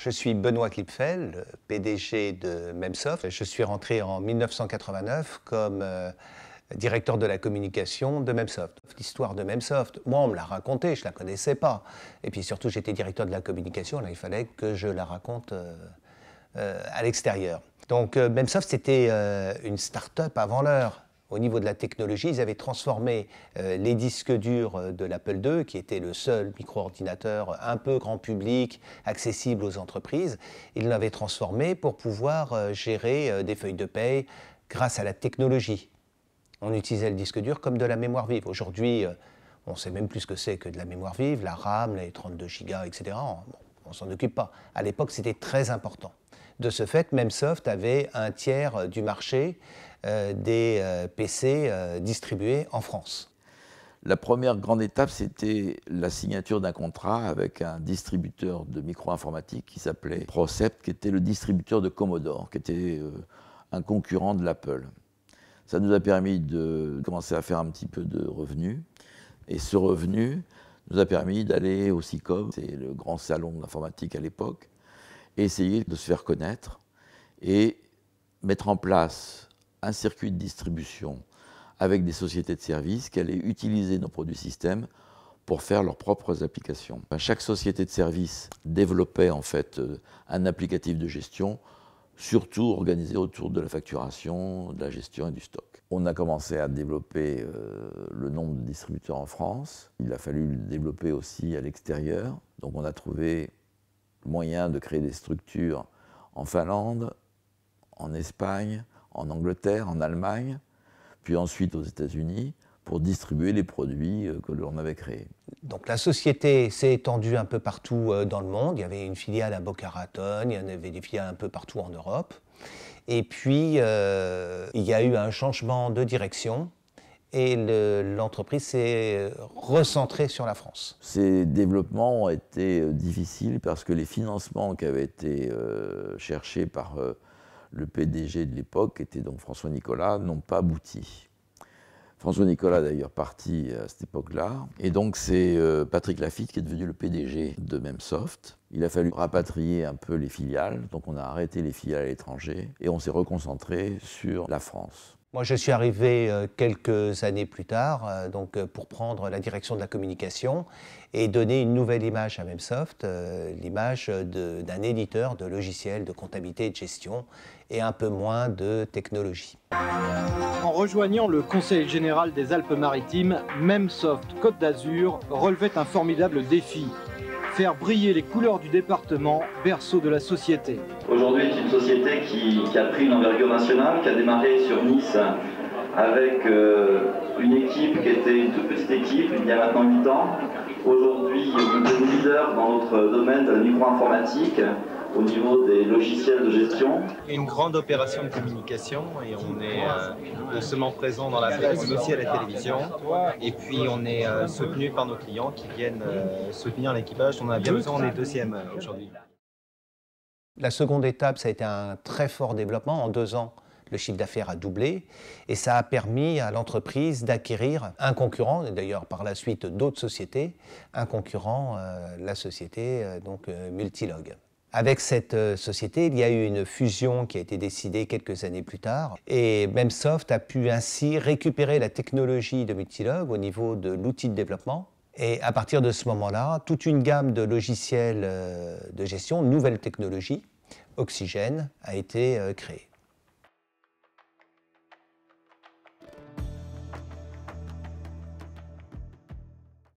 Je suis Benoît Klipfel, PDG de Memsoft. Je suis rentré en 1989 comme directeur de la communication de Memsoft. L'histoire de Memsoft, moi on me l'a racontée, je ne la connaissais pas. Et puis surtout j'étais directeur de la communication, là il fallait que je la raconte à l'extérieur. Donc Memsoft c'était une start-up avant l'heure. Au niveau de la technologie, ils avaient transformé les disques durs de l'Apple II, qui était le seul micro-ordinateur un peu grand public, accessible aux entreprises. Ils l'avaient transformé pour pouvoir gérer des feuilles de paye grâce à la technologie. On utilisait le disque dur comme de la mémoire vive. Aujourd'hui, on ne sait même plus ce que c'est que de la mémoire vive, la RAM, les 32 Go, etc. On ne s'en occupe pas. À l'époque, c'était très important. De ce fait, Memsoft avait un tiers du marché des PC distribués en France. La première grande étape, c'était la signature d'un contrat avec un distributeur de micro-informatique qui s'appelait Procept, qui était le distributeur de Commodore, qui était un concurrent de l'Apple. Ça nous a permis de commencer à faire un petit peu de revenus. Et ce revenu nous a permis d'aller au SICOM, c'est le grand salon de l'informatique à l'époque, et essayer de se faire connaître et mettre en place un circuit de distribution avec des sociétés de services qui allaient utiliser nos produits systèmes pour faire leurs propres applications. Chaque société de services développait en fait un applicatif de gestion, surtout organisé autour de la facturation, de la gestion et du stock. On a commencé à développer le nombre de distributeurs en France. Il a fallu le développer aussi à l'extérieur. Donc on a trouvé moyen de créer des structures en Finlande, en Espagne, en Angleterre, en Allemagne, puis ensuite aux États-Unis, pour distribuer les produits que l'on avait créés. Donc la société s'est étendue un peu partout dans le monde. Il y avait une filiale à Boca Raton, il y en avait des filiales un peu partout en Europe. Et puis, il y a eu un changement de direction et l'entreprise s'est recentrée sur la France. Ces développements ont été difficiles parce que les financements qui avaient été cherchés par le PDG de l'époque, qui était donc François Nicolas, n'ont pas abouti. François Nicolas d'ailleurs parti à cette époque-là. Et donc c'est Patrick Lafitte qui est devenu le PDG de Memsoft. Il a fallu rapatrier un peu les filiales, donc on a arrêté les filiales à l'étranger et on s'est reconcentré sur la France. Moi, je suis arrivé quelques années plus tard pour prendre la direction de la communication et donner une nouvelle image à Memsoft, l'image d'un éditeur de logiciels de comptabilité et de gestion et un peu moins de technologie. En rejoignant le Conseil général des Alpes-Maritimes, Memsoft Côte d'Azur relevait un formidable défi. Faire briller les couleurs du département, berceau de la société. Aujourd'hui, c'est une société qui a pris une envergure nationale, qui a démarré sur Nice avec une équipe qui était une toute petite équipe, il y a maintenant 8 ans. Aujourd'hui, nous sommes leaders dans notre domaine de la micro-informatique, au niveau des logiciels de gestion. Une grande opération de communication et on est non seulement présent dans la presse mais aussi à la télévision et puis on est soutenu par nos clients qui viennent soutenir l'équipage. On a bien besoin, on est deuxième aujourd'hui. La seconde étape, ça a été un très fort développement. En 2 ans, le chiffre d'affaires a doublé et ça a permis à l'entreprise d'acquérir un concurrent, et d'ailleurs par la suite d'autres sociétés, un concurrent, la société Multilog. Avec cette société, il y a eu une fusion qui a été décidée quelques années plus tard et Memsoft a pu ainsi récupérer la technologie de Multilog au niveau de l'outil de développement. Et à partir de ce moment-là, toute une gamme de logiciels de gestion, nouvelles technologies, Oxygène, a été créée.